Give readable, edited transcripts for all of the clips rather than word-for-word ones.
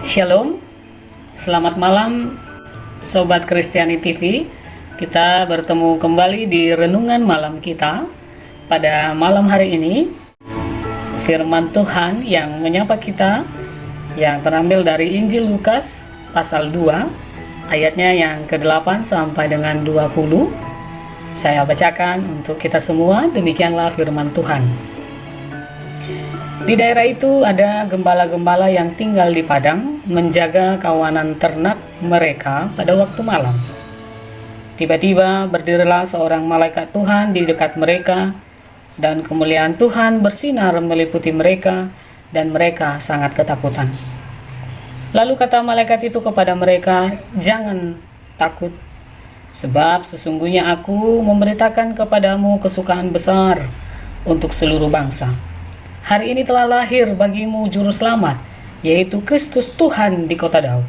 Shalom, selamat malam Sobat Kristiani TV. Kita bertemu kembali di renungan malam kita. Pada malam hari ini, firman Tuhan yang menyapa kita yang terambil dari Injil Lukas pasal 2 ayatnya yang ke-8 sampai dengan 20. Saya bacakan untuk kita semua. Demikianlah firman Tuhan. Di daerah itu ada gembala-gembala yang tinggal di padang, menjaga kawanan ternak mereka pada waktu malam. Tiba-tiba berdirilah seorang malaikat Tuhan di dekat mereka, dan kemuliaan Tuhan bersinar meliputi mereka, dan mereka sangat ketakutan. Lalu kata malaikat itu kepada mereka, "Jangan takut, sebab sesungguhnya aku memberitakan kepadamu kesukaan besar untuk seluruh bangsa. Hari ini telah lahir bagimu juru selamat, yaitu Kristus Tuhan di kota Daud.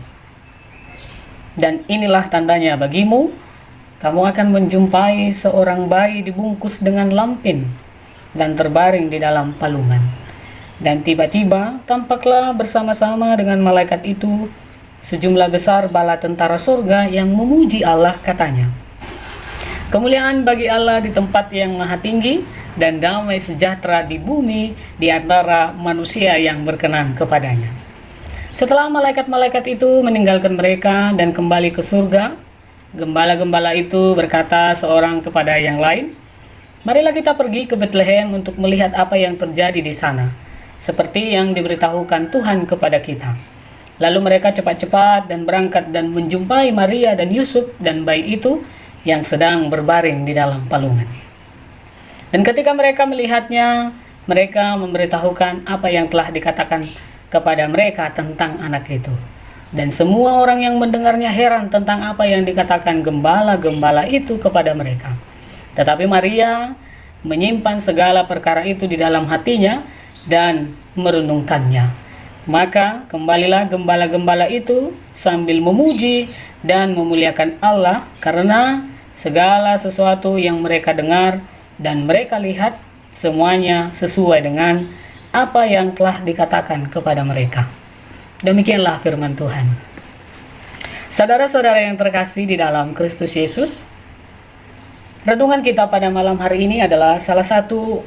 Dan inilah tandanya bagimu, kamu akan menjumpai seorang bayi dibungkus dengan lampin dan terbaring di dalam palungan." Dan tiba-tiba tampaklah bersama-sama dengan malaikat itu sejumlah besar bala tentara surga yang memuji Allah, katanya, "Kemuliaan bagi Allah di tempat yang maha tinggi, dan damai sejahtera di bumi di antara manusia yang berkenan kepadanya." Setelah malaikat-malaikat itu meninggalkan mereka dan kembali ke surga, gembala-gembala itu berkata seorang kepada yang lain, "Marilah kita pergi ke Betlehem untuk melihat apa yang terjadi di sana, seperti yang diberitahukan Tuhan kepada kita." Lalu mereka cepat-cepat dan berangkat dan menjumpai Maria dan Yusuf dan bayi itu yang sedang berbaring di dalam palungan. Dan ketika mereka melihatnya, mereka memberitahukan apa yang telah dikatakan kepada mereka tentang anak itu. Dan semua orang yang mendengarnya heran tentang apa yang dikatakan gembala-gembala itu kepada mereka. Tetapi Maria menyimpan segala perkara itu di dalam hatinya dan merenungkannya. Maka kembalilah gembala-gembala itu sambil memuji dan memuliakan Allah karena segala sesuatu yang mereka dengar dan mereka lihat semuanya sesuai dengan apa yang telah dikatakan kepada mereka. Demikianlah firman Tuhan. Saudara-saudara yang terkasih di dalam Kristus Yesus, renungan kita pada malam hari ini adalah salah satu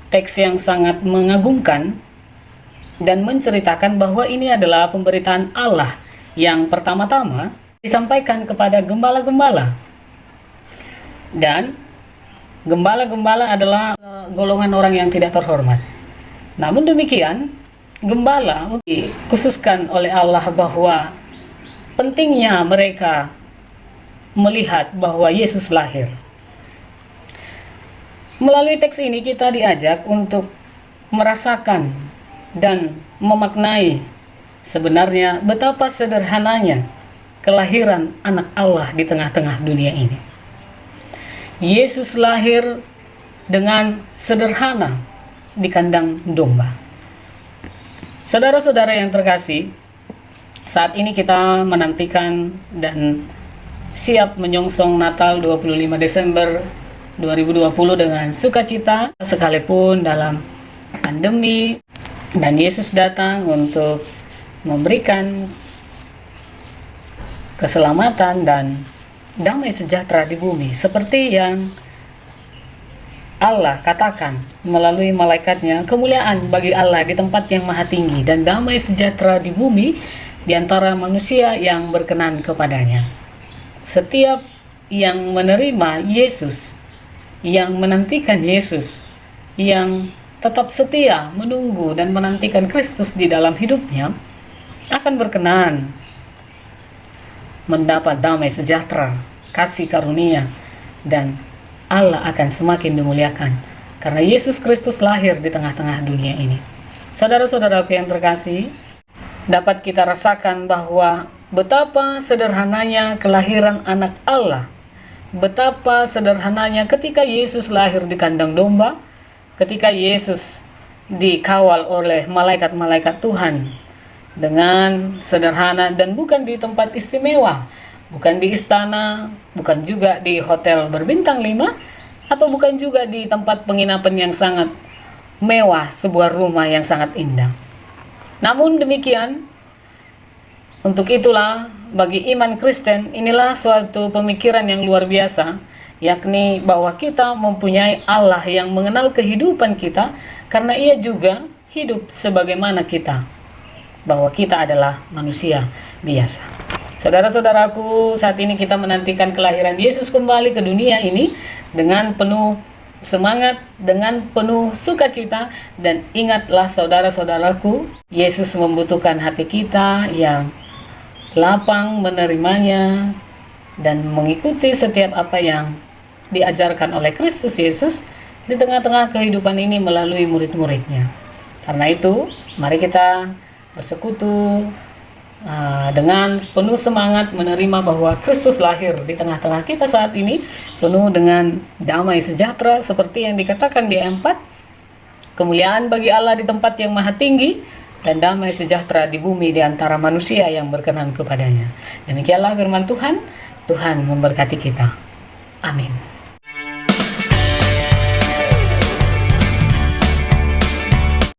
teks yang sangat mengagumkan dan menceritakan bahwa ini adalah pemberitaan Allah yang pertama-tama disampaikan kepada gembala-gembala. Dan gembala-gembala adalah golongan orang yang tidak terhormat. Namun demikian, gembala dikhususkan oleh Allah bahwa pentingnya mereka melihat bahwa Yesus lahir. Melalui teks ini kita diajak untuk merasakan dan memaknai sebenarnya betapa sederhananya kelahiran anak Allah di tengah-tengah dunia ini. Yesus lahir dengan sederhana di kandang domba. Saudara-saudara yang terkasih, saat ini kita menantikan dan siap menyongsong Natal 25 Desember 2020 dengan sukacita, sekalipun dalam pandemi, dan Yesus datang untuk memberikan keselamatan dan damai sejahtera di bumi, seperti yang Allah katakan melalui malaikatnya, "Kemuliaan bagi Allah di tempat yang maha tinggi, dan damai sejahtera di bumi di antara manusia yang berkenan kepadanya." Setiap yang menerima Yesus, yang menantikan Yesus, yang tetap setia menunggu dan menantikan Kristus di dalam hidupnya, akan berkenan mendapat damai sejahtera, kasih karunia, dan Allah akan semakin dimuliakan karena Yesus Kristus lahir di tengah-tengah dunia ini. Saudara-saudaraku yang terkasih, dapat kita rasakan bahwa betapa sederhananya kelahiran anak Allah, betapa sederhananya ketika Yesus lahir di kandang domba, ketika Yesus dikawal oleh malaikat-malaikat Tuhan dengan sederhana dan bukan di tempat istimewa, bukan di istana, bukan juga di hotel berbintang 5, atau bukan juga di tempat penginapan yang sangat mewah, sebuah rumah yang sangat indah. Namun demikian, Untuk itulah, bagi iman Kristen, inilah suatu pemikiran yang luar biasa, yakni bahwa kita mempunyai Allah yang mengenal kehidupan kita, karena Ia juga hidup sebagaimana kita, bahwa kita adalah manusia biasa. Saudara-saudaraku, saat ini kita menantikan kelahiran Yesus kembali ke dunia ini dengan penuh semangat, dengan penuh sukacita, dan ingatlah saudara-saudaraku, Yesus membutuhkan hati kita yang lapang menerimanya dan mengikuti setiap apa yang diajarkan oleh Kristus Yesus di tengah-tengah kehidupan ini melalui murid-muridnya. Karena itu, mari kita bersekutu dengan penuh semangat menerima bahwa Kristus lahir di tengah-tengah kita saat ini, penuh dengan damai sejahtera seperti yang dikatakan di ayat 4. Kemuliaan bagi Allah di tempat yang maha tinggi, dan damai sejahtera di bumi di antara manusia yang berkenan kepadanya. Demikianlah firman Tuhan. Tuhan memberkati kita. Amin.